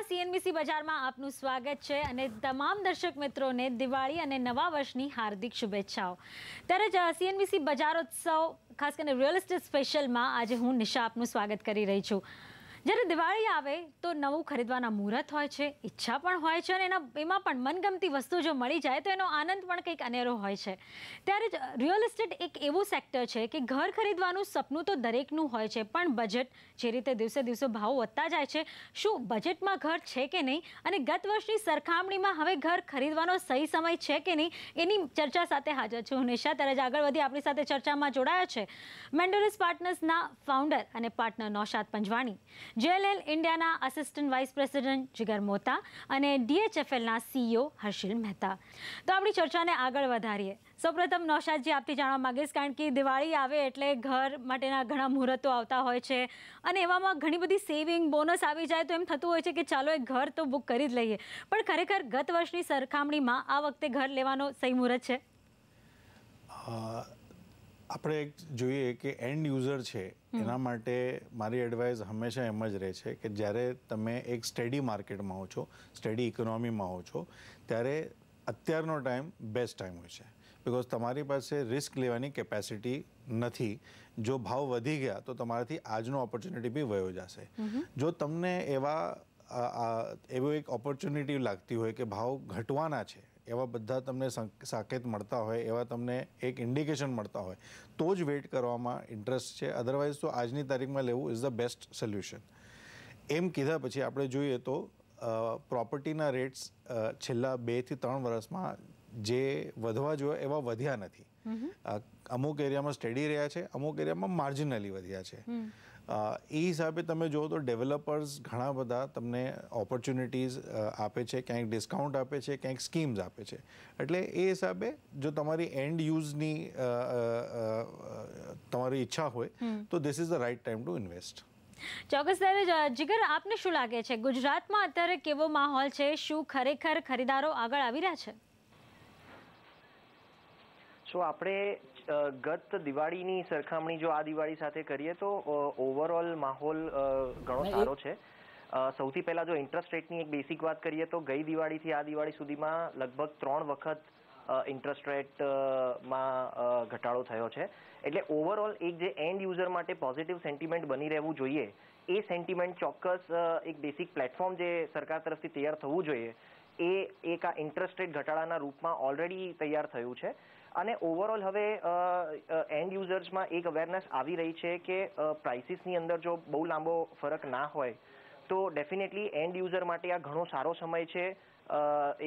CNBC બજારમાં આપનું સ્વાગત છે અને તમામ દર્શક મિત્રોને દિવાળી અને નવા વર્ષની હાર્દિક શુભેચ્છાઓ. ત્યારે જ CNBC બજારોત્સવ ખાસ કરીને રિયલ એસ્ટેટ સ્પેશિયલમાં આજે હું નિશા આપનું સ્વાગત કરી રહી છું. જ્યારે દિવાળી આવે તો નવું ખરીદવાના મુહૂર્ત હોય છે, ઈચ્છા પણ હોય છે અને એમાં પણ મનગમતી વસ્તુ જો મળી જાય તો એનો આનંદ પણ કંઈક અનેરો હોય છે. ત્યારે જ રિયલ એસ્ટેટ એક એવું સેક્ટર છે કે ઘર ખરીદવાનું સપનું તો દરેકનું હોય છે, પણ બજેટ જે રીતે દિવસે દિવસે ભાવ વધતા જાય છે, શું બજેટમાં ઘર છે કે નહીં અને ગત વર્ષની સરખામણીમાં હવે ઘર ખરીદવાનો સહી સમય છે કે નહીં, એની ચર્ચા સાથે હાજર છું નિશા. ત્યારે જ આગળ વધી આપણી સાથે ચર્ચામાં જોડાયા છે મેન્ડોરસ પાર્ટનર્સના ફાઉન્ડર અને પાર્ટનર નૌશાદ પંજવાણી, JLL ઇન્ડિયાના આસિસ્ટન્ટ વાઇસ પ્રેસિડેન્ટ જીગર મોતા અને DHFLના CEO હર્ષિલ મહેતા. તો આપણી ચર્ચાને આગળ વધારીએ. સૌપ્રથમ નૌશાદજી, આપથી જાણવા માંગીશ, કારણ કે દિવાળી આવે એટલે ઘર માટેના ઘણા મુહૂર્તો આવતા હોય છે અને એવામાં ઘણી બધી સેવિંગ બોનસ આવી જાય તો એમ થતું હોય છે કે ચાલો એક ઘર તો બુક કરી જ લઈએ, પણ ખરેખર ગત વર્ષની સરખામણીમાં આ વખતે ઘર લેવાનો સહી મુહૂર્ત છે? આપણે જોઈએ કે એન્ડ યુઝર છે એના માટે મારી એડવાઇસ હંમેશા એમ જ રહે છે કે જ્યારે તમે એક સ્ટડી માર્કેટમાં હો છો, સ્ટડી ઇકોનોમીમાં હો છો, ત્યારે અત્યારનો ટાઈમ બેસ્ટ ટાઈમ હોય છે. બિકોઝ તમારી પાસે રિસ્ક લેવાની કેપેસિટી નથી. જો ભાવ વધી ગયા તો તમારાથી આજનો ઓપોર્ચ્યુનિટી બી વયો જશે. જો તમને એવો એક ઓપોર્ચ્યુનિટી લાગતી હોય કે ભાવ ઘટવાના છે, એવા બધા તમને સાકેત મળતા હોય, એવા તમને એક ઇન્ડિકેશન મળતા હોય, તો જ વેઇટ કરવામાં ઇન્ટરેસ્ટ છે. અધરવાઇઝ તો આજની તારીખમાં લેવું ઇઝ ધ બેસ્ટ સોલ્યુશન. એમ કીધા પછી આપણે જોઈએ તો પ્રોપર્ટીના રેટ્સ છેલ્લા 2 થી 3 વર્ષમાં જે વધવા જોઈએ એવા વધ્યા નથી. અમુક એરિયામાં સ્ટેડી રહ્યા છે, અમુક એરિયામાં માર્જિનલી વધ્યા છે. એ હિસાબે તમે જુઓ તો ડેવલપર્સ ઘણા બધા તમને ઓપોર્ચ્યુનિટીઝ આપે છે, ક્યાંક ડિસ્કાઉન્ટ આપે છે, ક્યાંક સ્કીમ્સ આપે છે. એટલે એ હિસાબે જો તમારી એન્ડ યુઝની તમારી ઈચ્છા હોય તો this is the right time to invest. ચોક્કસ. ત્યારે જીગર, આપને શું લાગે છે, ગુજરાતમાં અત્યારે કેવો માહોલ છે? શું ખરેખર ખરીદારો આગળ આવી રહ્યા છે? સો આપણે ગત દિવાળીની સરખામણી જો આ દિવાળી સાથે કરીએ તો ઓવરઓલ માહોલ ઘણો સારો છે. સૌથી પહેલા જો ઇન્ટરેસ્ટ રેટની એક બેસિક વાત કરીએ તો ગઈ દિવાળીથી આ દિવાળી સુધીમાં લગભગ 3 વખત ઇન્ટરેસ્ટ રેટમાં ઘટાડો થયો છે. એટલે ઓવરઓલ એક જે એન્ડ યુઝર માટે પોઝિટિવ સેન્ટિમેન્ટ બની રહેવું જોઈએ, એ સેન્ટિમેન્ટ ચોક્કસ એક બેસિક પ્લેટફોર્મ જે સરકાર તરફથી તૈયાર થવું જોઈએ એ એક આ ઇન્ટરેસ્ટ રેટ ઘટાડાના રૂપમાં ઓલરેડી તૈયાર થયું છે. અને ઓવરઓલ હવે એન્ડ યુઝર્સમાં એક અવેરનેસ આવી રહી છે કે પ્રાઇસીસની અંદર જો બહુ લાંબો ફરક ના હોય તો ડેફિનેટલી એન્ડ યુઝર માટે આ ઘણો સારો સમય છે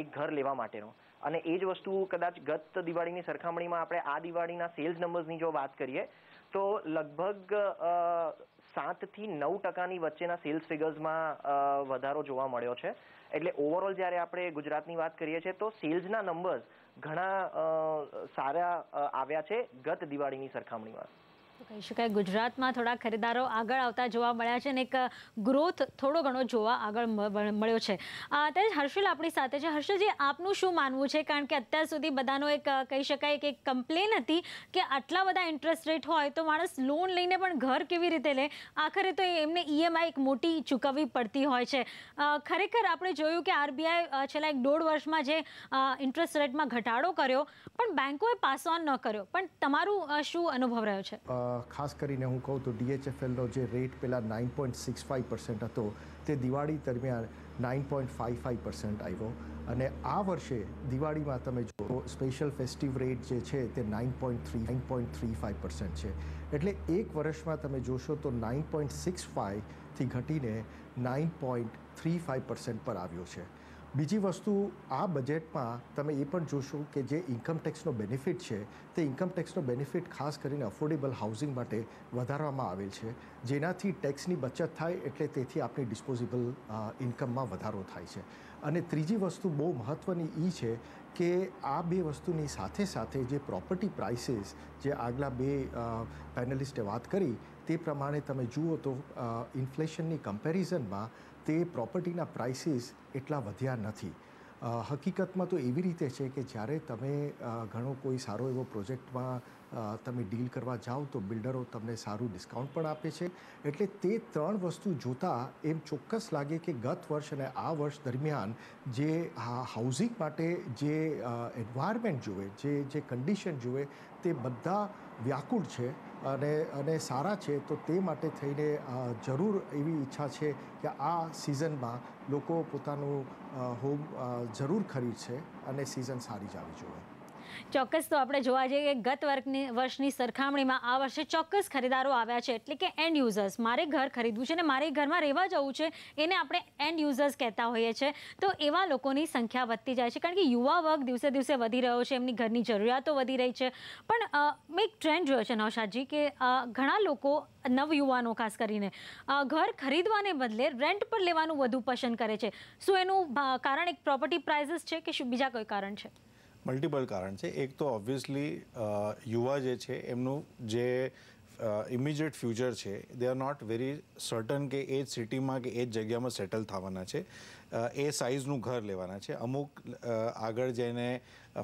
એક ઘર લેવા માટેનો. અને એ જ વસ્તુ કદાચ ગત દિવાળીની સરખામણીમાં આપણે આ દિવાળીના સેલ્સ નંબર્સની જો વાત કરીએ તો લગભગ 7 થી 9% વચ્ચેના સેલ્સ ફિગર્સમાં વધારો જોવા મળ્યો છે. એટલે ઓવરઓલ જ્યારે આપણે ગુજરાતની વાત કરીએ છીએ તો સેલ્સના નંબર્સ ઘણા સારા આવ્યા છે ગત દિવાળીની સરખામણીમાં. કહી શકાય ગુજરાતમાં થોડા ખરીદારો આગળ આવતા જોવા મળ્યા છે અને એક ગ્રોથ થોડો ઘણો જોવા આગળ મળ્યો છે. ત્યારે હર્ષિલ આપણી સાથે છે. હર્ષિલજી, આપનું શું માનવું છે? કારણ કે અત્યાર સુધી બધાનો એક કહી શકાય કે એક કમ્પ્લેન હતી કે આટલા બધા ઇન્ટરેસ્ટ રેટ હોય તો માણસ લોન લઈને પણ ઘર કેવી રીતે લે? આખરે તો એમને EMI એક મોટી ચૂકવવી પડતી હોય છે. ખરેખર આપણે જોયું કે RBI છેલ્લા 1.5 વર્ષમાં જે ઇન્ટરેસ્ટ રેટમાં ઘટાડો કર્યો પણ બેંકોએ પાસ ઓન ન કર્યો, પણ તમારું શું અનુભવ રહ્યો છે? ખાસ કરીને હું કહું તો DHFLનો જે રેટ પહેલાં 9.65% હતો તે દિવાળી દરમિયાન 9.55% આવ્યો અને આ વર્ષે દિવાળીમાં તમે જો સ્પેશિયલ ફેસ્ટિવ રેટ જે છે તે 9.35% છે. એટલે એક વર્ષમાં તમે જોશો તો 9.65થી ઘટીને 9.35% પર આવ્યો છે. બીજી વસ્તુ, આ બજેટમાં તમે એ પણ જોશો કે જે ઇન્કમ ટેક્સનો બેનિફિટ છે તે ઇન્કમ ટેક્સનો બેનિફિટ ખાસ કરીને અફોર્ડેબલ હાઉસિંગ માટે વધારવામાં આવેલ છે, જેનાથી ટેક્સની બચત થાય એટલે તેથી આપણી ડિસ્પોઝેબલ ઇન્કમમાં વધારો થાય છે. અને ત્રીજી વસ્તુ બહુ મહત્ત્વની એ છે કે આ બે વસ્તુની સાથે સાથે જે પ્રોપર્ટી પ્રાઇસીસ જે આગલા 2 પેનલિસ્ટે વાત કરી તે પ્રમાણે તમે જુઓ તો ઇન્ફ્લેશનની કમ્પેરિઝનમાં તે પ્રોપર્ટીના પ્રાઇસીસ એટલા વધ્યા નથી. હકીકતમાં તો એવી રીતે છે કે જ્યારે તમે ઘણો કોઈ સારો એવો પ્રોજેક્ટમાં તમે ડીલ કરવા જાઓ તો બિલ્ડરો તમને સારું ડિસ્કાઉન્ટ પણ આપે છે. એટલે તે 3 વસ્તુ જોતાં એમ ચોક્કસ લાગે કે ગત વર્ષ અને આ વર્ષ દરમિયાન જે હાઉસિંગ માટે જે એન્વાયરમેન્ટ જુએ, જે કન્ડિશન જુએ તે બધા વ્યાકુળ છે અને સારા છે. તો તે માટે થઈને જરૂર એવી ઈચ્છા છે કે આ સિઝનમાં લોકો પોતાનું હોમ જરૂર ખરીદશે અને સિઝન સારી જ આવી જોઈએ. ચોક્કસ. તો આપણે જોવા જઈએ કે ગત વર્ષની સરખામણીમાં આ વર્ષે ચોક્કસ ખરીદારો આવ્યા છે, એટલે કે એન્ડ યુઝર્સ. મારે ઘર ખરીદવું છે અને મારે ઘરમાં રહેવા જવું છે, એને આપણે એન્ડ યુઝર્સ કહેતા હોઈએ છીએ. તો એવા લોકોની સંખ્યા વધતી જાય છે, કારણ કે યુવા વર્ગ દિવસે દિવસે વધી રહ્યો છે, એમની ઘરની જરૂરિયાતો વધી રહી છે. પણ મેં એક ટ્રેન્ડ જોયો છે નૌશાદજી, કે ઘણા લોકો, નવયુવાનો ખાસ કરીને, ઘર ખરીદવાને બદલે રેન્ટ પર લેવાનું વધુ પસંદ કરે છે. શું એનું કારણ એક પ્રોપર્ટી પ્રાઇસીસ છે કે શું બીજા કોઈ કારણ છે? મલ્ટિપલ કારણ છે. એક તો ઓબ્વિયસલી યુવા જે છે એમનું જે ઇમિડિયેટ ફ્યુચર છે, they are not very certain કે એ જ સિટીમાં કે એ જ જગ્યામાં સેટલ થવાના છે, એ સાઇઝનું ઘર લેવાના છે, અમુક આગળ જઈને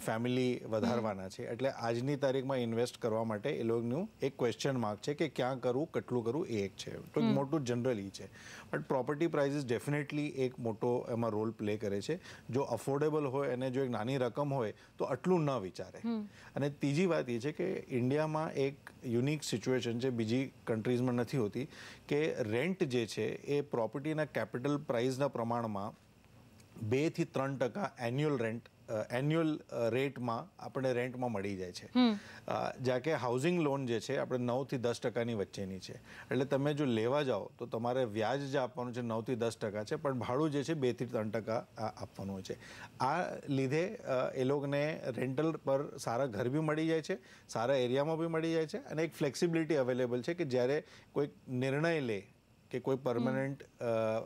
ફેમિલી વધારવાના છે. એટલે આજની તારીખમાં ઇન્વેસ્ટ કરવા માટે એ લોકોનું એક ક્વેશ્ચન માર્ક છે કે ક્યાં કરવું, કેટલું કરવું, એ એક છે. તો મોટું જનરલી છે. બટ પ્રોપર્ટી પ્રાઇસીસ ડેફિનેટલી એક મોટો એમાં રોલ પ્લે કરે છે. જો અફોર્ડેબલ હોય અને જો એક નાની રકમ હોય તો આટલું ન વિચારે. અને ત્રીજી વાત એ છે કે ઇન્ડિયામાં એક યુનિક સિચ્યુએશન છે, બીજી કન્ટ્રીઝમાં નથી હોતી, કે રેન્ટ જે છે એ પ્રોપર્ટીના કેપિટલ પ્રાઇસના પ્રમાણમાં 2 થી 3% એન્યુઅલ રેટમાં આપણે રેન્ટમાં મળી જાય છે. જ્યાં કે હાઉસિંગ લોન જે છે આપણે 9 થી 10% વચ્ચેની છે. એટલે તમે જો લેવા જાઓ તો તમારે વ્યાજ જે આપવાનું છે 9 થી 10% છે, પણ ભાડું જે છે 2 થી 3% આપવાનું હોય છે. આ લીધે એ લોકોને રેન્ટલ પર સારા ઘર બી મળી જાય છે, સારા એરિયામાં બી મળી જાય છે, અને એક ફ્લેક્સિબિલિટી અવેલેબલ છે કે જ્યારે કોઈ નિર્ણય લે કે કોઈ પરમનન્ટ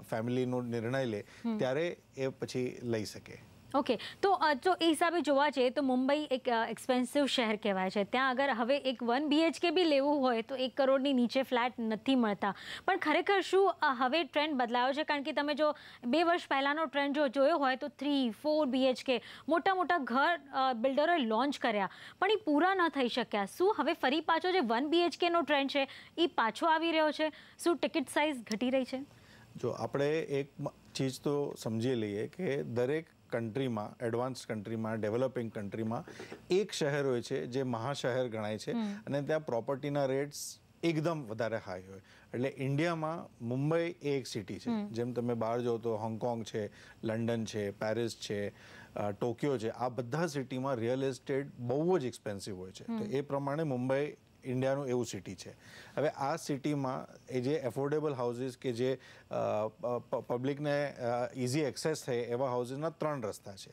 ફેમિલીનો નિર્ણય લે ત્યારે એ પછી લઈ શકે. ઓકે. તો એ હિસાબે જોવા જઈએ તો મુંબઈ એક એક્સપેન્સિવ શહેર કહેવાય છે. ત્યાં અગર હવે એક 1 BHK બી લેવું હોય તો 1 કરોડની નીચે ફ્લેટ નથી મળતા. પણ ખરેખર શું હવે ટ્રેન્ડ બદલાયો છે? કારણ કે તમે જો 2 વર્ષ પહેલાંનો ટ્રેન્ડ જો જોયો હોય તો 3-4 BHK મોટા મોટા ઘર બિલ્ડરોએ લોન્ચ કર્યા, પણ એ પૂરા ન થઈ શક્યા. શું હવે ફરી પાછો જે 1 BHKનો ટ્રેન્ડ છે એ પાછો આવી રહ્યો છે? શું ટિકિટ સાઇઝ ઘટી રહી છે? જો આપણે એક ચીજ તો સમજી લઈએ કે દરેક કન્ટ્રીમાં, એડવાન્સ કન્ટ્રીમાં, ડેવલપિંગ કન્ટ્રીમાં એક શહેર હોય છે જે મહાશહેર ગણાય છે અને ત્યાં પ્રોપર્ટીના રેટ્સ એકદમ વધારે હાઈ હોય. એટલે ઇન્ડિયામાં મુંબઈ એ એક સિટી છે. જેમ તમે બહાર જાઓ તો હોંગકોંગ છે, લંડન છે, પેરિસ છે, ટોક્યો છે, આ બધા સિટીમાં રિયલ એસ્ટેટ બહુ જ એક્સપેન્સિવ હોય છે. તો એ પ્રમાણે મુંબઈ ઇન્ડિયાનું એવું સિટી છે. હવે આ સિટીમાં એ જે એફોર્ડેબલ હાઉસીસ કે જે પબ્લિકને ઇઝી એક્સેસ થાય એવા હાઉસીસના 3 રસ્તા છે.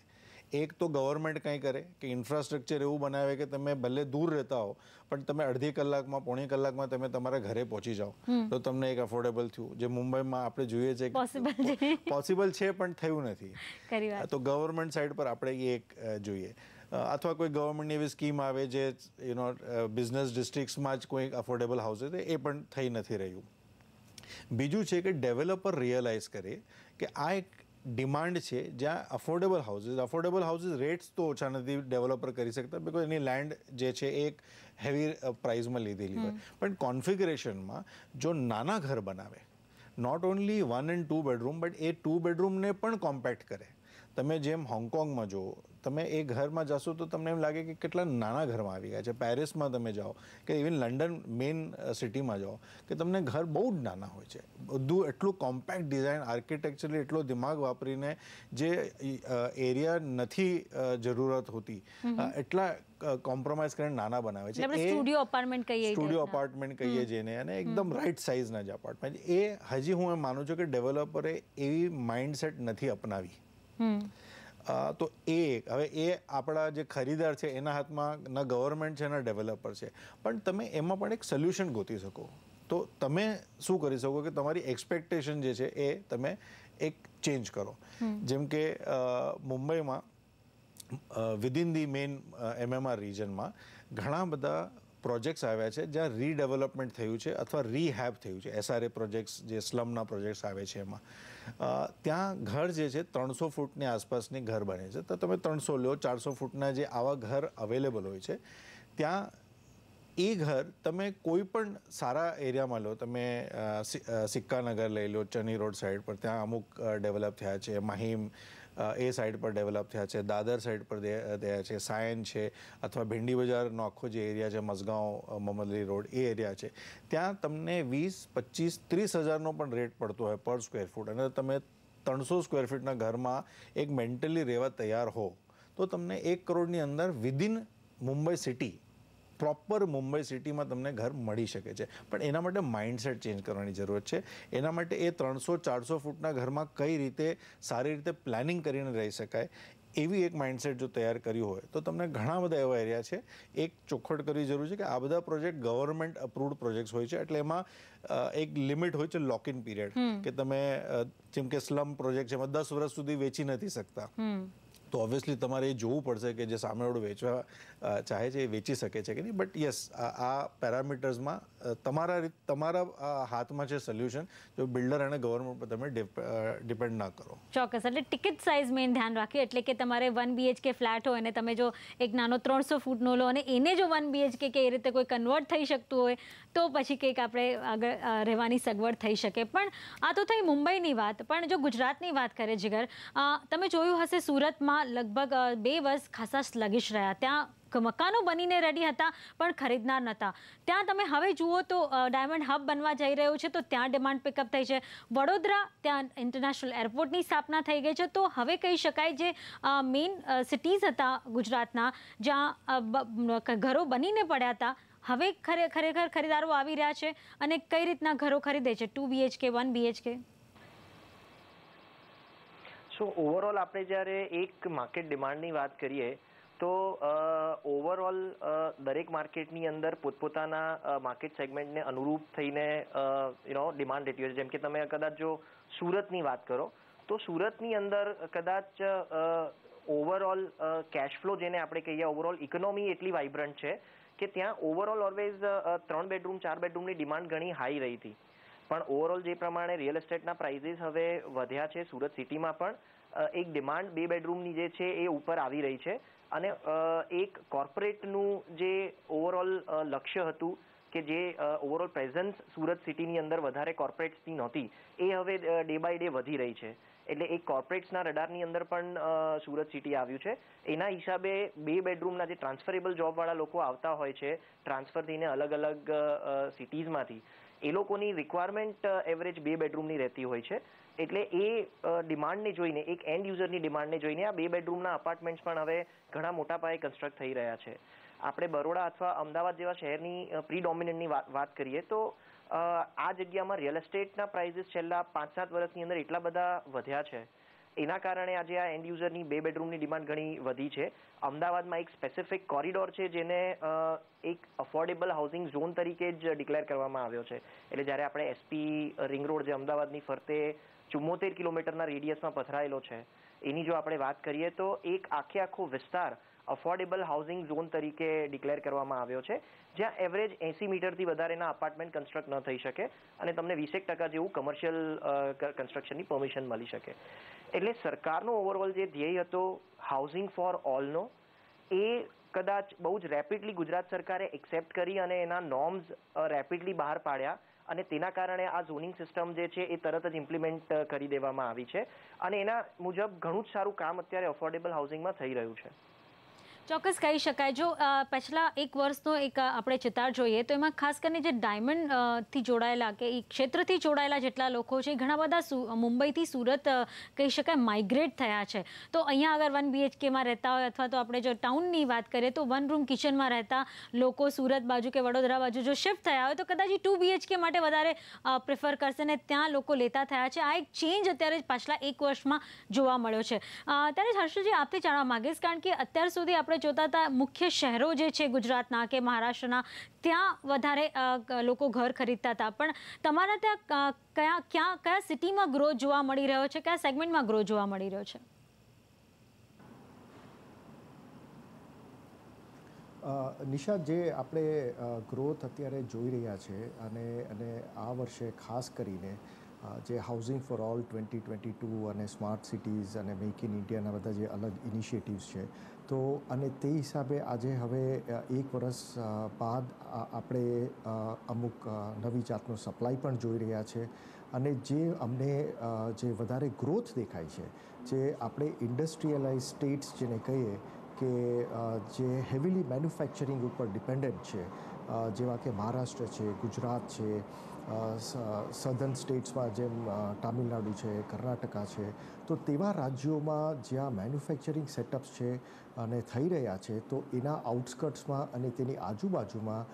એક તો ગવર્મેન્ટ કંઈ કરે કે ઇન્ફ્રાસ્ટ્રક્ચર એવું બનાવે કે તમે ભલે દૂર રહેતા હો પણ તમે અડધી કલાકમાં, પોણી કલાકમાં તમે તમારા ઘરે પહોંચી જાઓ, તો તમને એક અફોર્ડેબલ થયું. જે મુંબઈમાં આપણે જોઈએ છે પોસિબલ છે પણ થયું નથી. તો ગવર્મેન્ટ સાઈડ પર આપણે એક જોઈએ. અથવા કોઈ ગવર્મેન્ટની એવી સ્કીમ આવે જે બિઝનેસ ડિસ્ટ્રિક્ટ્સમાં જ કોઈ અફોર્ડેબલ હાઉસીસ એ પણ થઈ નથી રહ્યું. બીજું છે કે ડેવલપર રિયલાઇઝ કરે કે આ એક ડિમાન્ડ છે જ્યાં અફોર્ડેબલ હાઉસીસ રેટ્સ તો ઓછા નથી ડેવલપર કરી શકતા, બિકોઝ એની લેન્ડ જે છે એ એક હેવી પ્રાઇસમાં લીધેલી હોય. પણ કોન્ફિગરેશનમાં જો નાના ઘર બનાવે, not only 1 and 2 bedroom, but એ 2 bedroomને પણ કોમ્પેક્ટ કરે. તમે જેમ હોંગકોંગમાં જુઓ, તમે એ ઘરમાં જશો તો તમને એમ લાગે કે કેટલા નાના ઘરમાં આવી ગયા છે. પેરિસમાં તમે જાઓ કે ઇવન લંડન મેઇન સિટીમાં જાઓ કે તમને ઘર બહુ જ નાના હોય છે. બધું એટલું કોમ્પેક્ટ ડિઝાઇન, આર્કિટેક્ચરલી એટલો દિમાગ વાપરીને જે એરિયા નથી જરૂરત હોતી એટલા કોમ્પ્રોમાઇઝ કરીને નાના બનાવે છે. સ્ટુડિયો અપાર્ટમેન્ટ કહીએ જેને, અને એકદમ રાઇટ સાઇઝના જ અપાર્ટમેન્ટ. એ હજી હું એમ માનું છું કે ડેવલપરે એવી માઇન્ડસેટ નથી અપનાવી. તો હવે એ આપણા જે ખરીદાર છે એના હાથમાં ના ગવર્મેન્ટ છે ના ડેવલપર છે, પણ તમે એમાં પણ એક સોલ્યુશન ગોતી શકો. તો તમે શું કરી શકો કે તમારી એક્સપેક્ટેશન જે છે એ તમે એક ચેન્જ કરો. જેમ કે મુંબઈમાં વિધિન ધી મેઇન MMR રિજનમાં ઘણા બધા પ્રોજેક્ટ્સ આવ્યા છે જ્યાં રીડેવલપમેન્ટ થયું છે અથવા રીહેબ થયું છે. SRA પ્રોજેક્ટ્સ જે સ્લમના પ્રોજેક્ટ્સ આવે છે એમાં ત્યાં ઘર જે છે 300 ફૂટની આસપાસની ઘર બને છે. તો તમે 300 લો, 400 ફૂટના જે આવા ઘર અવેલેબલ હોય છે ત્યાં એ ઘર તમે કોઈ પણ સારા એરિયામાં લો. તમે સિક્કાનગર લઈ લો, ચની રોડ સાઈડ પર, ત્યાં અમુક ડેવલપ થયા છે. માહિમ એ સાઈડ પર ડેવલપ થયા છે, દાદર સાઈડ પર થયા છે, સાયન છે, અથવા ભીંડી બજારનો આખો જે એરિયા છે, મસગાંવ મોહમ્મદલી રોડ, એ એરિયા છે. ત્યાં તમને 20, 25, 30 હજારનો પણ રેટ પડતો હોય પર સ્ક્વેર ફૂટ, અને તમે 300 સ્ક્વેર ફીટના ઘરમાં એક મેન્ટલી રહેવા તૈયાર હો તો તમને 1 કરોડની અંદર within Mumbai city, proper Mumbai સિટીમાં તમને ઘર મળી શકે છે. પણ એના માટે માઇન્ડસેટ ચેન્જ કરવાની જરૂરત છે. એના માટે એ 300-400 ફૂટના ઘરમાં કઈ રીતે સારી રીતે પ્લાનિંગ કરીને રહી શકાય એવી એક માઇન્ડસેટ જો તૈયાર કર્યું હોય તો તમને ઘણા બધા એવા એરિયા છે. એક ચોખવટ કરવી જરૂરી છે કે આ બધા પ્રોજેક્ટ ગવર્મેન્ટ અપ્રુવડ પ્રોજેક્ટ્સ હોય છે, એટલે એમાં એક લિમિટ હોય છે, લોક ઇન પીરિયડ, કે તમે જેમ કે સ્લમ પ્રોજેક્ટ છે એમાં 10 વર્ષ સુધી વેચી નથી શકતા. તો ઓબ્વિયસલી તમારે એ જોવું પડશે કે જે સામેવાળું વેચવા ચાહે છે એ વેચી શકે છે કે નહીં. બટ યસ, આ પેરામીટર્સમાં તમારા હાથમાં છે સોલ્યુશન, જો બિલ્ડર અને ગવર્મેન્ટ પર તમે ડિપેન્ડ ના કરો. ચોક્કસ. એટલે ટિકિટ સાઇઝ મેઇન ધ્યાન રાખીએ, એટલે કે તમારે 1 BHK ફ્લેટ હોય અને તમે જો એક નાનો 300 ફૂટનો લો અને એને જો 1 BHK કે એ રીતે કોઈ કન્વર્ટ થઈ શકતું હોય તો પછી કંઈક આપણે આગળ રહેવાની સગવડ થઈ શકે. પણ આ તો થઈ મુંબઈની વાત. પણ જો ગુજરાતની વાત કરીએ જીગર, તમે જોયું હશે સુરતમાં લગભગ 2 વર્ષ ખાસા સ્લગિશ રહ્યા. ત્યાં મકાનો બનીને રેડી હતા પણ ખરીદનાર નહોતા. ત્યાં તમે હવે જુઓ તો ડાયમંડ હબ બનવા જઈ રહ્યું છે તો ત્યાં ડિમાન્ડ પિકઅપ થઈ છે. વડોદરા, ત્યાં ઇન્ટરનેશનલ એરપોર્ટની સ્થાપના થઈ ગઈ છે. તો હવે કહી શકાય જે મેઇન સિટીઝ હતા ગુજરાતના જ્યાં ઘરો બનીને પડ્યા હતા, હવે ખરેખર ખરીદારો આવી રહ્યા છે અને કઈ રીતના ઘરો ખરીદે છે, 2 BHK, 1 BHK? સો ઓવરઓલ આપણે જ્યારે એક માર્કેટ ડિમાન્ડની વાત કરીએ તો ઓવરઓલ દરેક માર્કેટની અંદર પોતપોતાના માર્કેટ સેગમેન્ટને અનુરૂપ થઈને ડિમાન્ડ રહેતી હોય છે. જેમ કે તમે કદાચ જો સુરતની વાત કરો તો સુરતની અંદર કદાચ ઓવરઓલ કેશ ફ્લો જેને આપણે કહીએ, ઓવરઓલ ઇકોનોમી એટલી વાઇબ્રન્ટ છે કે ત્યાં ઓવરઓલ ઓલવેઝ 3 બેડરૂમ 4 બેડરૂમની ડિમાન્ડ ઘણી હાઈ રહી હતી. પણ ઓવરઓલ જે પ્રમાણે રિયલ એસ્ટેટના પ્રાઇઝીસ હવે વધ્યા છે સુરત સિટીમાં, પણ એક ડિમાન્ડ 2 બેડરૂમની જે છે એ ઉપર આવી રહી છે. અને એક કોર્પોરેટનું જે ઓવરઓલ લક્ષ્ય હતું કે જે ઓવરઓલ પ્રેઝન્સ સુરત સિટીની અંદર વધારે કોર્પોરેટ્સની નહોતી, એ હવે ડે બાય ડે વધી રહી છે. એટલે એક કોર્પોરેટ્સના રડારની અંદર પણ સુરત સિટી આવ્યું છે. એના હિસાબે 2 બેડરૂમના જે ટ્રાન્સફરેબલ જોબવાળા લોકો આવતા હોય છે ટ્રાન્સફર થઈને અલગ અલગ સિટીઝમાંથી, એ લોકોની રિક્વાયરમેન્ટ એવરેજ 2 બેડરૂમની રહેતી હોય છે. એટલે એ ડિમાન્ડને જોઈને, એક એન્ડ યુઝરની ડિમાન્ડને જોઈને આ 2 બેડરૂમના અપાર્ટમેન્ટ્સ પણ હવે ઘણા મોટા પાયે કન્સ્ટ્રક્ટ થઈ રહ્યા છે. આપણે બરોડા અથવા અમદાવાદ જેવા શહેરની પ્રીડોમિનન્ટની વાત કરીએ તો આ જગ્યામાં રિયલ એસ્ટેટના પ્રાઇઝીસ છેલ્લા 5-7 વર્ષની અંદર એટલા બધા વધ્યા છે. એના કારણે આજે આ એન્ડ યુઝરની 2 બેડરૂમની ડિમાન્ડ ઘણી વધી છે. અમદાવાદમાં એક સ્પેસિફિક કોરિડોર છે જેને એક અફોર્ડેબલ હાઉસિંગ ઝોન તરીકે જ ડિક્લેર કરવામાં આવ્યો છે. એટલે જ્યારે આપણે SP રિંગ રોડ જે અમદાવાદની ફરતે 74 કિલોમીટરના રેડિયસમાં પથરાયેલો છે, એની જો આપણે વાત કરીએ તો એક આખો વિસ્તાર અફોર્ડેબલ હાઉસિંગ ઝોન તરીકે ડિક્લેર કરવામાં આવ્યો છે, જ્યાં એવરેજ 80 મીટરથી વધારેના અપાર્ટમેન્ટ કન્સ્ટ્રક્ટ ન થઈ શકે અને તમને 20% જેવું કમર્શિયલ કન્સ્ટ્રક્શનની પરમિશન મળી શકે. એટલે સરકારનો ઓવરઓલ જે ધ્યેય હતો હાઉસિંગ ફોર ઓલનો, એ કદાચ બહુ જ રેપિડલી ગુજરાત સરકારે એક્સેપ્ટ કરી અને એના નોર્મ્સ રેપિડલી બહાર પાડ્યા અને તેના કારણે આ ઝોનિંગ સિસ્ટમ જે છે એ તરત જ ઇમ્પ્લિમેન્ટ કરી દેવામાં આવી છે અને એના મુજબ ઘણું જ સારું કામ અત્યારે અફોર્ડેબલ હાઉસિંગમાં થઈ રહ્યું છે. ચોક્કસ કહી શકાય. જો પાછલા 1 વર્ષનો એક આપણે ચિતાર જોઈએ તો એમાં ખાસ કરીને જે ડાયમંડથી જોડાયેલા કે એ ક્ષેત્રથી જોડાયેલા જેટલા લોકો છે, ઘણા બધા મુંબઈથી સુરત કહી શકાય માઇગ્રેટ થયા છે. તો અહીંયા અગર 1 BHKમાં રહેતા હોય અથવા તો આપણે જો ટાઉનની વાત કરીએ તો 1 રૂમ કિચનમાં રહેતા લોકો સુરત બાજુ કે વડોદરા બાજુ જો શિફ્ટ થયા હોય તો કદાચ 2 BHK માટે વધારે પ્રિફર કરશે અને ત્યાં લોકો લેતા થયા છે. આ એક ચેન્જ અત્યારે પાછલા 1 વર્ષમાં જોવા મળ્યો છે. ત્યારે હર્ષલજી આપથી જાણવા માંગીશ, કારણ કે અત્યાર સુધી આપણે જોતા હતા મુખ્ય શહેરો જે છે ગુજરાતના કે મહારાષ્ટ્રના, ત્યાં વધારે લોકો ઘર ખરીદતા હતા. પણ તમારા ત્યાં કયા સિટીમાં ગ્રોથ જોવા મળી રહ્યો છે, કયા સેગમેન્ટમાં ગ્રોથ જોવા મળી રહ્યો છે? નિશા, જે આપણે ગ્રોથ અત્યારે જોઈ રહ્યા છે અને આ વર્ષે ખાસ કરીને જે હાઉસિંગ ફોર ઓલ 2022 અને સ્માર્ટ સિટીઝ અને મેક ઇન ઇન્ડિયાના બધા જે અલગ ઇનિશિયેટિવ્સ છે, તો અને તે હિસાબે આજે હવે 1 વર્ષ બાદ આપણે અમુક નવી જાતનો સપ્લાય પણ જોઈ રહ્યા છે. અને જે અમને જે વધારે ગ્રોથ દેખાય છે, જે આપણે ઇન્ડસ્ટ્રીયલાઇઝ સ્ટેટ્સ જેને કહીએ કે જે હેવીલી મેન્યુફેક્ચરિંગ ઉપર ડિપેન્ડન્ટ છે, જેવા કે મહારાષ્ટ્ર છે, ગુજરાત છે, સધર્ન સ્ટેટ્સમાં જેમ તામિલનાડુ છે, કર્ણાટકા છે, તો તેવા રાજ્યોમાં જ્યાં મેન્યુફેક્ચરિંગ સેટઅપ્સ છે અને થઈ રહ્યા છે, તો એના આઉટસ્કર્ટ્સમાં અને તેની આજુબાજુમાં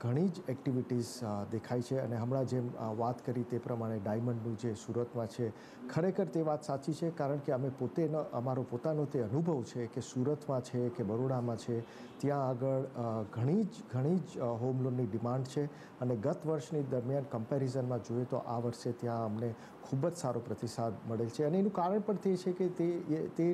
ઘણી જ એક્ટિવિટીઝ દેખાય છે. અને હમણાં જેમ વાત કરી તે પ્રમાણે ડાયમંડનું જે સુરતમાં છે, ખરેખર તે વાત સાચી છે, કારણ કે અમે પોતે અમારો પોતાનો તે અનુભવ છે કે સુરતમાં છે કે બરોડામાં છે, ત્યાં આગળ ઘણી જ હોમ લોનની ડિમાન્ડ છે. અને ગત વર્ષની દરમિયાન કમ્પેરિઝનમાં જોઈએ તો આ વર્ષે ત્યાં અમને ખૂબ જ સારો પ્રતિસાદ મળેલ છે. અને એનું કારણ પણ તે છે કે તે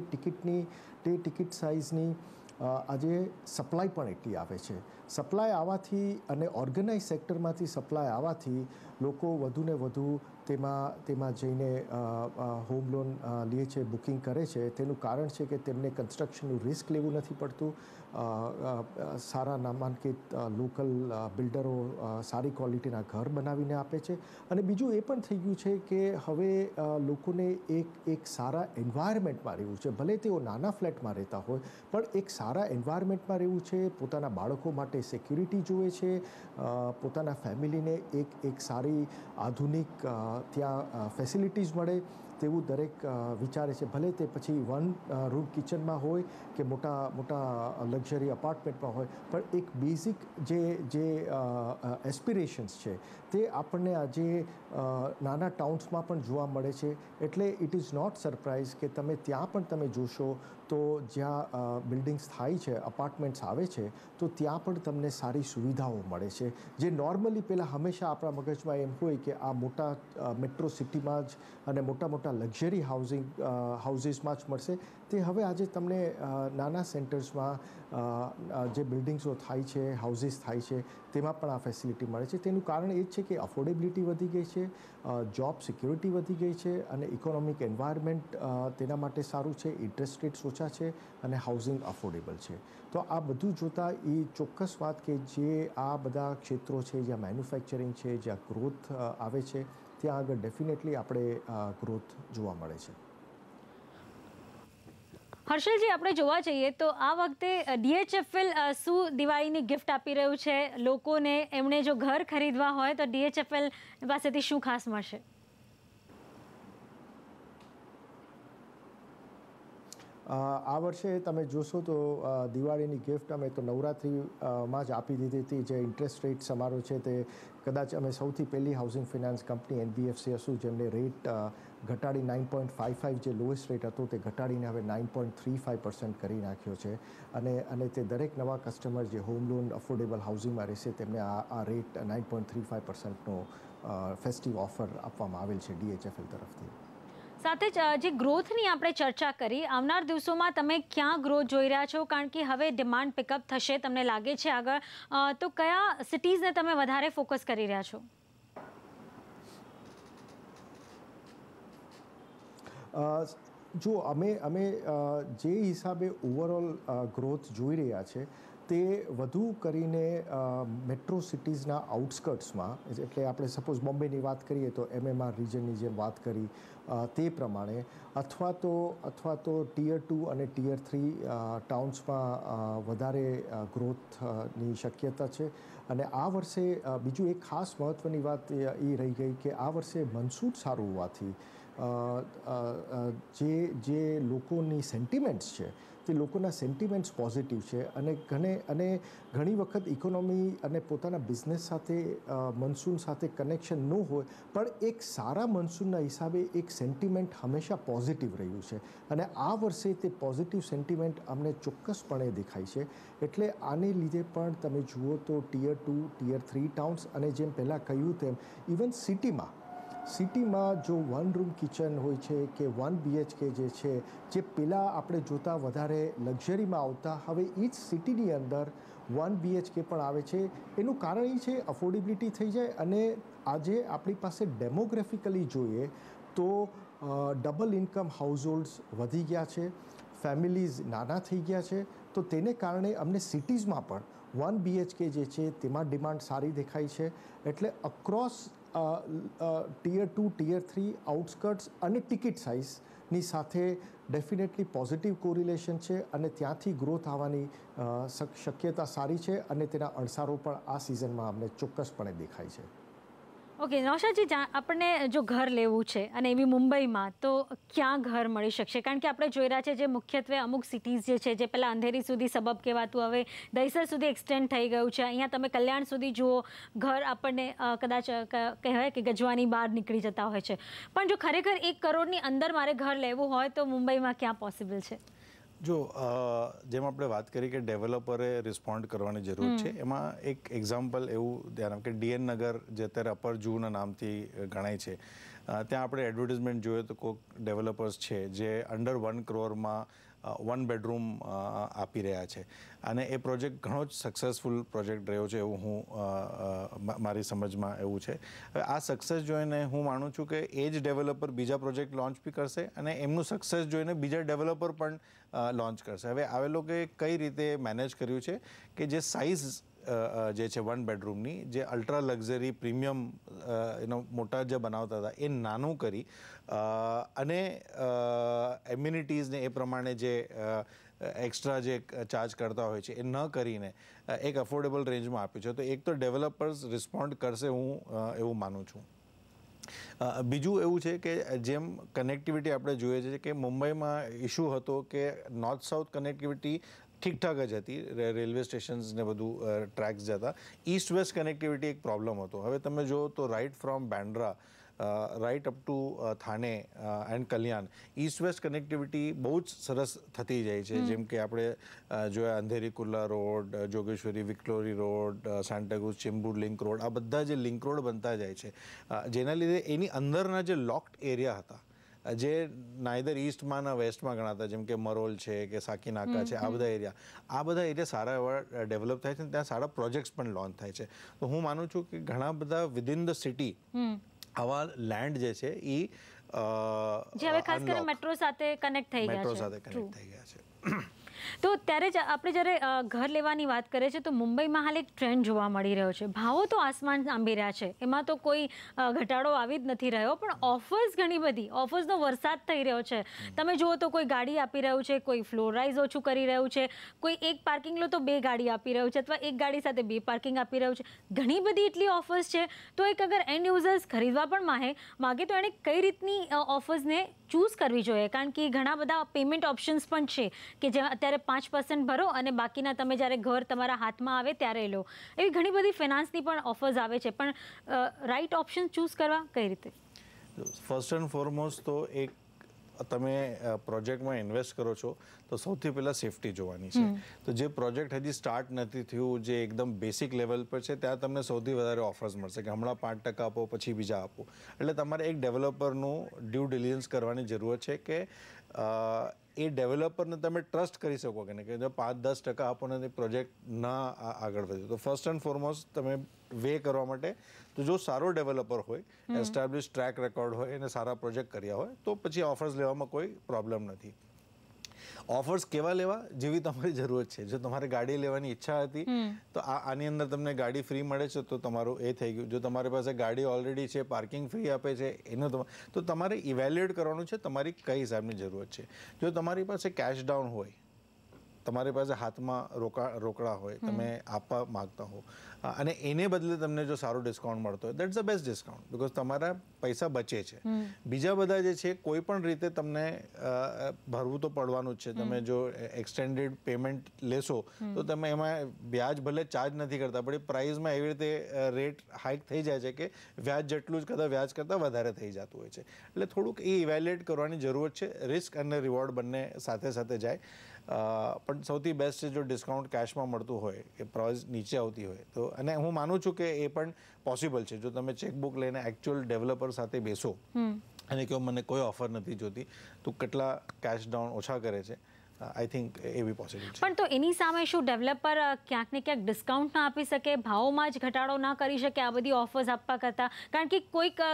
ટિકિટ સાઇઝની આજે સપ્લાય પણ એટલી આવે છે. સપ્લાય આવવાથી અને ઓર્ગેનાઇઝ સેક્ટરમાંથી સપ્લાય આવવાથી લોકો વધુને વધુ તેમાં જઈને હોમ લોન લે છે, બુકિંગ કરે છે. તેનું કારણ છે કે તેમને કન્સ્ટ્રક્શનનું રિસ્ક લેવું નથી પડતું. સારા નામાંકિત લોકલ બિલ્ડરો સારી ક્વોલિટીના ઘર બનાવીને આપે છે. અને બીજું એ પણ થઈ ગયું છે કે હવે લોકોને એક સારા એન્વાયરમેન્ટમાં રહેવું છે. ભલે તેઓ નાના ફ્લેટમાં રહેતા હોય, પણ એક સારા એન્વાયરમેન્ટમાં રહેવું છે. પોતાના બાળકો માટે સિક્યુરિટી જોઈએ છે, પોતાના ફેમિલીને એક સારી આધુનિક ત્યાં ફેસિલિટીઝ મળે તેવું દરેક વિચારે છે. ભલે તે પછી 1 રૂમ કિચનમાં હોય કે મોટા લક્ઝરી અપાર્ટમેન્ટમાં હોય, પણ એક બેઝિક જે એસ્પિરેશન્સ છે તે આપણને આજે નાના ટાઉન્સમાં પણ જોવા મળે છે. એટલે ઇટ ઇઝ નોટ સરપ્રાઇઝ કે ત્યાં પણ તમે જોશો તો જ્યાં બિલ્ડિંગ્સ થાય છે, અપાર્ટમેન્ટ્સ આવે છે, તો ત્યાં પણ તમને સારી સુવિધાઓ મળે છે. જે નોર્મલી પહેલાં હંમેશા આપણા મગજમાં એમ હોય કે આ મોટા મેટ્રો સિટીમાં જ અને મોટા લક્ઝરી હાઉસીસમાં જ મળશે, તે હવે આજે તમને નાના સેન્ટર્સમાં જે બિલ્ડિંગ્સો થાય છે, હાઉસીસ થાય છે, તેમાં પણ આ ફેસિલિટી મળે છે. તેનું કારણ એ જ છે કે અફોર્ડેબિલિટી વધી ગઈ છે, જોબ સિક્યુરિટી વધી ગઈ છે અને ઇકોનોમિક એન્વાયરમેન્ટ તેના માટે સારું છે, ઇન્ટરેસ્ટ રેટ્સ ઓછા છે અને હાઉસિંગ અફોર્ડેબલ છે. તો આ બધું જોતાં એ ચોક્કસ વાત કે જે આ બધા ક્ષેત્રો છે, જ્યાં મેન્યુફેક્ચરિંગ છે, જ્યાં ગ્રોથ આવે છે, ત્યાં આગળ ડેફિનેટલી આપણે ગ્રોથ જોવા મળે છે. હર્ષલજી, આપણે જોવા જઈએ તો આ વખતે DHFL શું દિવાળીની ગિફ્ટ આપી રહ્યું છે લોકોને? એમણે જો ઘર ખરીદવા હોય તો DHFL પાસેથી શું ખાસ મળશે? આ વર્ષે તમે જોશો તો દિવાળીની ગિફ્ટ અમે તો નવરાત્રિમાં જ આપી દીધી હતી. જે ઇન્ટરેસ્ટ રેટ્સ અમારો છે તે કદાચ અમે સૌથી પહેલી હાઉસિંગ ફિનાન્સ કંપની NBFC હશું જેમને રેટ ઘટાડી 9.55 જે લોએસ્ટ રેટ હતો તે ઘટાડીને હવે 9.35% કરી નાખ્યો છે. અને તે દરેક નવા કસ્ટમર જે હોમ લોન અફોર્ડેબલ હાઉસિંગમાં રહેશે તેમને આ રેટ 9.35%નો ફેસ્ટિવ ઓફર આપવામાં આવેલ છે DHFL તરફથી. સાથે જ જે ગ્રોથની આપણે ચર્ચા કરી, આવનાર દિવસોમાં તમે ક્યાં ગ્રોથ જોઈ રહ્યા છો? કારણ કે હવે ડિમાન્ડ પિકઅપ થશે તમને લાગે છે આગળ, તો કયા સિટીઝને તમે વધારે ફોકસ કરી રહ્યા છો? જો અમે જે હિસાબે ઓવરઓલ ગ્રોથ જોઈ રહ્યા છે તે વધુ કરીને મેટ્રો સિટીઝના આઉટસ્કર્ટ્સમાં, એટલે આપણે સપોઝ બોમ્બેની વાત કરીએ તો MMR રિજનની જેમ વાત કરી તે પ્રમાણે, અથવા તો ટિયર 2 અને ટિયર 3 ટાઉન્સમાં વધારે ગ્રોથની શક્યતા છે. અને આ વર્ષે બીજું એક ખાસ મહત્ત્વની વાત એ રહી ગઈ કે આ વર્ષે મનસૂન સારું હોવાથી જે લોકોની સેન્ટિમેન્ટ્સ છે તે લોકોના સેન્ટિમેન્ટ્સ પોઝિટિવ છે. અને ઘણી વખત ઇકોનોમી અને પોતાના બિઝનેસ સાથે મનસૂન સાથે કનેક્શન ન હોય, પણ એક સારા મનસૂનના હિસાબે એક સેન્ટિમેન્ટ હંમેશા પોઝિટિવ રહ્યું છે. અને આ વર્ષે તે પોઝિટિવ સેન્ટિમેન્ટ અમને ચોક્કસપણે દેખાય છે. એટલે આને લીધે પણ તમે જુઓ તો ટિયર 2, ટિયર 3 ટાઉન્સ અને જેમ પહેલાં કહ્યું તેમ ઇવન સિટીમાં જો 1 રૂમ કિચન હોય છે કે 1 BHK જે પહેલાં આપણે જોતા વધારે લક્ઝરીમાં આવતા, હવે એ જ સિટીની અંદર 1 BHK પણ આવે છે. એનું કારણ એ છે અફોર્ડેબિલિટી થઈ જાય, અને આજે આપણી પાસે ડેમોગ્રાફિકલી જોઈએ તો ડબલ ઇન્કમ હાઉસહોલ્ડ્સ વધી ગયા છે, ફેમિલીઝ નાના થઈ ગયા છે. તો તેને કારણે અમને સિટીઝમાં પણ 1 BHK જે છે તેમાં ડિમાન્ડ સારી દેખાય છે. એટલે અક્રોસ ટિયર 2, ટિયર 3, આઉટસ્કર્ટ્સ અને ટિકિટ સાઇઝની સાથે ડેફિનેટલી પોઝિટિવ કોરિલેશન છે, અને ત્યાંથી ગ્રોથ આવવાની શક્યતા સારી છે, અને તેના અણસારો પણ આ સિઝનમાં અમને ચોક્કસપણે દેખાય છે. ઓકે નૌશાદજી, આપણને જો ઘર લેવું છે અને એવી મુંબઈમાં, તો ક્યાં ઘર મળી શકશે? કારણ કે આપણે જોઈ રહ્યા છે જે મુખ્યત્વે અમુક સિટીઝ જે છે, જે પહેલાં અંધેરી સુધી સબબ કહેવાતું હવે દહીસર સુધી એક્સટેન્ડ થઈ ગયું છે. અહીંયા તમે કલ્યાણ સુધી જુઓ, ઘર આપણને કદાચ કહેવાય કે ગજવાની બહાર નીકળી જતા હોય છે. પણ જો ખરેખર 1 કરોડની અંદર મારે ઘર લેવું હોય તો મુંબઈમાં ક્યાં પોસિબલ છે? જો જેમ આપણે વાત કરી કે ડેવલપરે રિસ્પોન્ડ કરવાની જરૂર છે, એમાં એક એક્ઝામ્પલ એવું ધ્યાન કે DN નગર, જે અત્યારે અપર જૂના નામથી ગણાય છે, ત્યાં આપણે એડવર્ટિઝમેન્ટ જોઈએ તો કોઈક ડેવલપર્સ છે જે અંડર 1 કરોડમાં 1 બેડરૂમ આપી રહ્યા છે, અને એ પ્રોજેક્ટ ઘણો જ સક્સેસફુલ પ્રોજેક્ટ રહ્યો છે એવું મારી સમજમાં એવું છે. હવે આ સક્સેસ જોઈને હું માનું છું કે એ જ ડેવલપર બીજા પ્રોજેક્ટ લોન્ચ બી કરશે, અને એમનું સક્સેસ જોઈને બીજા ડેવલપર પણ લોન્ચ કરશે. હવે આ લોકોએ કઈ રીતે મેનેજ કર્યું છે કે જે સાઇઝ જે છે 1 બેડરૂમની, જે અલ્ટ્રા લક્ઝરી પ્રીમિયમ મોટા જે બનાવતા હતા એ નાનું કરી અને એમ્યુનિટીઝને એ પ્રમાણે જે એક્સ્ટ્રા જે ચાર્જ કરતા હોય છે એ ન કરીને એક અફોર્ડેબલ રેન્જમાં આપ્યું છે. તો એક તો ડેવલપર્સ રિસ્પોન્ડ કરશે, હું એવું માનું છું. બીજું એવું છે કે જેમ કનેક્ટિવિટી આપણે જોઈએ છે કે મુંબઈમાં ઇશ્યુ હતો કે નોર્થ સાઉથ કનેક્ટિવિટી ઠીકઠાક જ હતી, રેલવે સ્ટેશન્સ ને બધું ટ્રેક્સ જતા. ઈસ્ટ વેસ્ટ કનેક્ટિવિટી એક પ્રોબ્લેમ હતો. હવે તમે જો તો right from Bandra right up to Thane and Kalyan east west connectivity બહુ જ સરસ થતી જાય છે. જેમ કે આપણે જોયા Andheri Kurla road, Jogeshwari Vikhroli road, Santacruz Chembur link road, આ બધા જે લિંક રોડ બનતા જાય છે, જેના લીધે એની અંદરના જે લોક્ડ એરિયા હતા, જે નાઈધર ઈસ્ટમાં ના વેસ્ટમાં ગણાતા, જેમ કે મરોલ છે કે સાકીનાકા છે, આ બધા એરિયા સારા એવા ડેવલપ થાય છે, અને ત્યાં સારા પ્રોજેક્ટ્સ પણ લોન્ચ થાય છે. તો હું માનું છું કે ઘણા બધા વિધિન ધ સિટી આવા લેન્ડ જે છે એ જે હવે ખાસ કરીને મેટ્રો સાથે કનેક્ટ થઈ ગયા છે. તો ત્યારે જ આપણે જ્યારે ઘર લેવાની વાત કરીએ છીએ તો મુંબઈમાં હાલ એક ટ્રેન્ડ જોવા મળી રહ્યો છે. ભાવો તો આસમાન આંબી રહ્યા છે, એમાં તો કોઈ ઘટાડો આવી જ નથી રહ્યો, પણ ઓફર્સ ઘણી બધી, ઓફર્સનો વરસાદ થઈ રહ્યો છે. તમે જુઓ તો કોઈ ગાડી આપી રહ્યું છે, કોઈ ફ્લોર રાઇઝ ઓછું કરી રહ્યું છે, કોઈ એક પાર્કિંગ લો તો 2 ગાડી આપી રહ્યું છે, અથવા એક ગાડી સાથે 2 પાર્કિંગ આપી રહ્યું છે. ઘણી બધી એટલી ઓફર્સ છે. તો એક અગર એન્ડ યુઝર્સ ખરીદવા પણ માગે તો એણે કઈ રીતની ઓફર્સને ચૂઝ કરવી જોઈએ? કારણ કે ઘણા બધા પેમેન્ટ ઓપ્શન્સ પણ છે કે જે અત્યારે 5% ભરો અને બાકીના તમે જ્યારે ઘર તમારા હાથમાં આવે ત્યારે લો. એવી ઘણી બધી ફાઇનાન્સની પણ ઓફર્સ આવે છે, પણ રાઇટ ઓપ્શન ચૂઝ કરવા કઈ રીતે? ફર્સ્ટ એન્ડ ફોરમોસ્ટ તો એક તમે પ્રોજેક્ટમાં ઇન્વેસ્ટ કરો છો તો સૌથી પહેલાં સેફટી જોવાની છે. તો જે પ્રોજેક્ટ હજી સ્ટાર્ટ નથી થયું, જે એકદમ બેસિક લેવલ પર છે, ત્યાં તમને સૌથી વધારે ઓફર્સ મળશે કે હમણાં 5% આપો પછી બીજા આપો. એટલે તમારે એક ડેવલપરનું ડ્યુ ડિલિજન્સ કરવાની જરૂર છે કે એ ડેવલપરને તમે ટ્રસ્ટ કરી શકો કે નહીં, કે જો 5-10% આપો ને પ્રોજેક્ટ ના આગળ વધે. તો ફર્સ્ટ એન્ડ ફોરમોસ્ટ તમે વે કરવા માટે તો જો સારો ડેવલપર હોય, એસ્ટાબ્લિશ ટ્રેક રેકોર્ડ હોય અને સારા પ્રોજેક્ટ કર્યા હોય તો પછી ઓફર્સ લેવામાં કોઈ પ્રોબ્લેમ નથી. ઓફર્સ કેવા લેવા જેવી તમારી જરૂરત છે. જો તમારે ગાડી લેવાની ઈચ્છા હતી તો આની અંદર તમને ગાડી ફ્રી મળે છે તો તમારું એ થઈ ગયું. જો તમારી પાસે ગાડી ઓલરેડી છે, પાર્કિંગ ફ્રી આપે છે, એનું તો તમારે ઇવેલ્યુએટ કરવાનું છે તમારી કઈ હિસાબની જરૂરત છે. જો તમારી પાસે કેશ ડાઉન હોય, તમારી પાસે હાથમાં રોકડા હોય, તમે આપવા માગતા હો અને એને બદલે તમને જો સારું ડિસ્કાઉન્ટ મળતો હોય, that's the best discount, because તમારા પૈસા બચે છે. બીજા બધા જે છે કોઈ પણ રીતે તમને ભરવું તો પડવાનું જ છે. તમે જો એક્સટેન્ડેડ પેમેન્ટ લેશો તો તમે એમાં વ્યાજ ભલે ચાર્જ નથી કરતા, પણ એ પ્રાઇઝમાં એવી રીતે રેટ હાઇક થઈ જાય છે કે વ્યાજ જેટલું જ કદાચ વ્યાજ કરતાં વધારે થઈ જતું હોય છે. એટલે થોડુંક એ ઇવેલ્યુએટ કરવાની જરૂરત છે. રિસ્ક અને રિવોર્ડ બંને સાથે સાથે જાય. પણ સૌથી બેસ્ટ છે જો ડિસ્કાઉન્ટ કેશમાં મળતું હોય, કે પ્રાઇસ નીચે આવતી હોય તો. અને હું માનું છું કે એ પણ પોસિબલ છે. જો તમે ચેકબુક લઈને એકચ્યુઅલ ડેવલપર સાથે બેસો અને કહો મને કોઈ ઓફર નથી જોતી, તો કેટલા કેશ ડાઉન ઓછા કરે છે આઈ થિંક એવી પોસિબિલિટી છે. પણ તો એની સામે શું ડેવલપર ક્યાંક ને ક્યાંક ડિસ્કાઉન્ટ ના આપી શકે, ભાવમાં જ ઘટાડો ના કરી શકે આ બધી ઓફર્સ આપવા કરતાં? કારણ કે કોઈક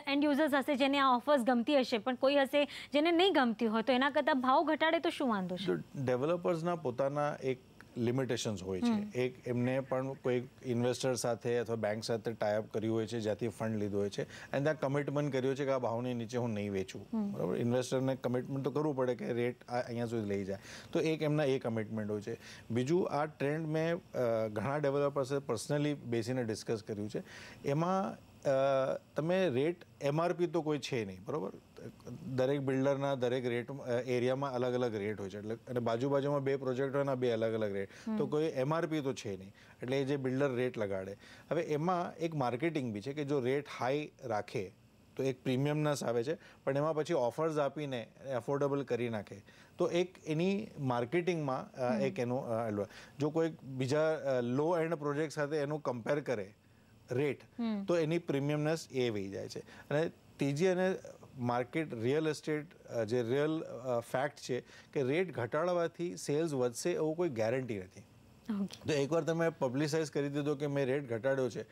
એન્ડ યુઝર્સ હશે જેને આ ઓફર્સ ગમતી હશે, પણ કોઈ હશે જેને નહીં ગમતી હોય, તો એના કરતાં ભાવ ઘટાડે તો શું વાંધો છે? ડેવલપર્સના પોતાના એક લિમિટેશન્સ હોય છે. એક એમને પણ કોઈ ઇન્વેસ્ટર સાથે અથવા બેંક સાથે ટાઈઅપ કર્યું હોય છે, જ્યાંથી ફંડ લીધો હોય છે અને ત્યાં કમિટમેન્ટ કર્યું છે કે આ ભાવની નીચે હું નહીં વેચું, બરાબર. ઇન્વેસ્ટરને કમિટમેન્ટ તો કરવું પડે કે રેટ અહીંયા સુધી લઈ જાય, તો એક એમના એ કમિટમેન્ટ હોય છે. બીજું, આ ટ્રેન્ડ મેં ઘણા ડેવલપર્સે પર્સનલી બેસીને ડિસ્કસ કર્યું છે. એમાં તમે રેટ MRP તો કોઈ છે નહીં, બરાબર. દરેક બિલ્ડરના દરેક રેટ એરિયામાં અલગ અલગ રેટ હોય છે, એટલે અને બાજુમાં 2 પ્રોજેક્ટ હોય ને 2 અલગ અલગ રેટ, તો કોઈ MRP તો છે નહીં, એટલે એ જે બિલ્ડર રેટ લગાડે. હવે એમાં એક માર્કેટિંગ બી છે કે જો રેટ હાઈ રાખે તો એક પ્રીમિયમનેસ આવે છે, પણ એમાં પછી ઓફર્સ આપીને એફોર્ડેબલ કરી નાખે તો એક એની માર્કેટિંગમાં એક એનું જો કોઈ બીજા લો એન્ડ પ્રોજેક્ટ સાથે એનું કમ્પેર કરે રેટ, તો એની પ્રીમિયમનેસ એ વહી જાય છે. અને ત્રીજી અને માર્કેટ રિયલ એસ્ટેટ જે રિયલ ફેક્ટ છે કે રેટ ઘટાડવાથી સેલ્સ વધશે એવું કોઈ ગેરંટી નથી. તો એકવાર તમે પબ્લિસાઇઝ કરી દીધો કે મેં રેટ ઘટાડ્યો છે,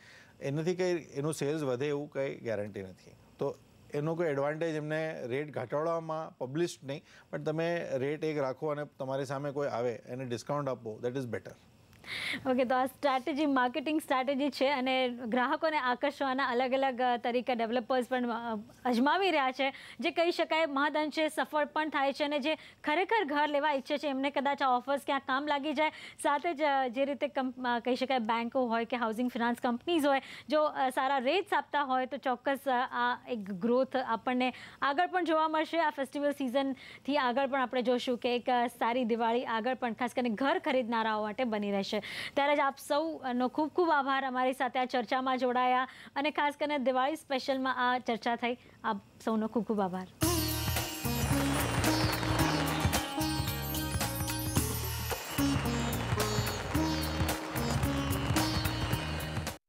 એનાથી કંઈ એનું સેલ્સ વધે એવું કંઈ ગેરંટી નથી. તો એનો કોઈ એડવાન્ટેજ એમને રેટ ઘટાડવામાં પબ્લિશ નહીં, પણ તમે રેટ એક રાખો અને તમારી સામે કોઈ આવે એને ડિસ્કાઉન્ટ આપો, દેટ ઇઝ બેટર. ઓકે, તો આ સ્ટ્રેટેજી માર્કેટિંગ સ્ટ્રેટેજી છે અને ગ્રાહકોને આકર્ષવાના અલગ અલગ તરીકે ડેવલપર્સ પણ અજમાવી રહ્યા છે, જે કહી શકાય મહદઅંશે સફળ પણ થાય છે. અને જે ખરેખર ઘર લેવા ઈચ્છે છે એમને કદાચ આ ઓફર્સ ક્યાંક કામ લાગી જાય. સાથે જ જે રીતે કહી શકાય બેન્કો હોય કે હાઉસિંગ ફિનાન્સ કંપનીઝ હોય, જો સારા રેટ્સ આપતા હોય તો ચોક્કસ આ એક ગ્રોથ આપણને આગળ પણ જોવા મળશે. આ ફેસ્ટિવલ સિઝનથી આગળ પણ આપણે જોશું કે એક સારી દિવાળી આગળ પણ ખાસ કરીને ઘર ખરીદનારાઓ માટે બની રહેશે. ત્યારે જ આપ સૌનો ખૂબ ખૂબ આભાર અમારી સાથે આ ચર્ચામાં જોડાયા અને ખાસ કરીને દિવાળી સ્પેશિયલમાં આ ચર્ચા થઈ. આપ સૌનો ખૂબ ખૂબ આભાર.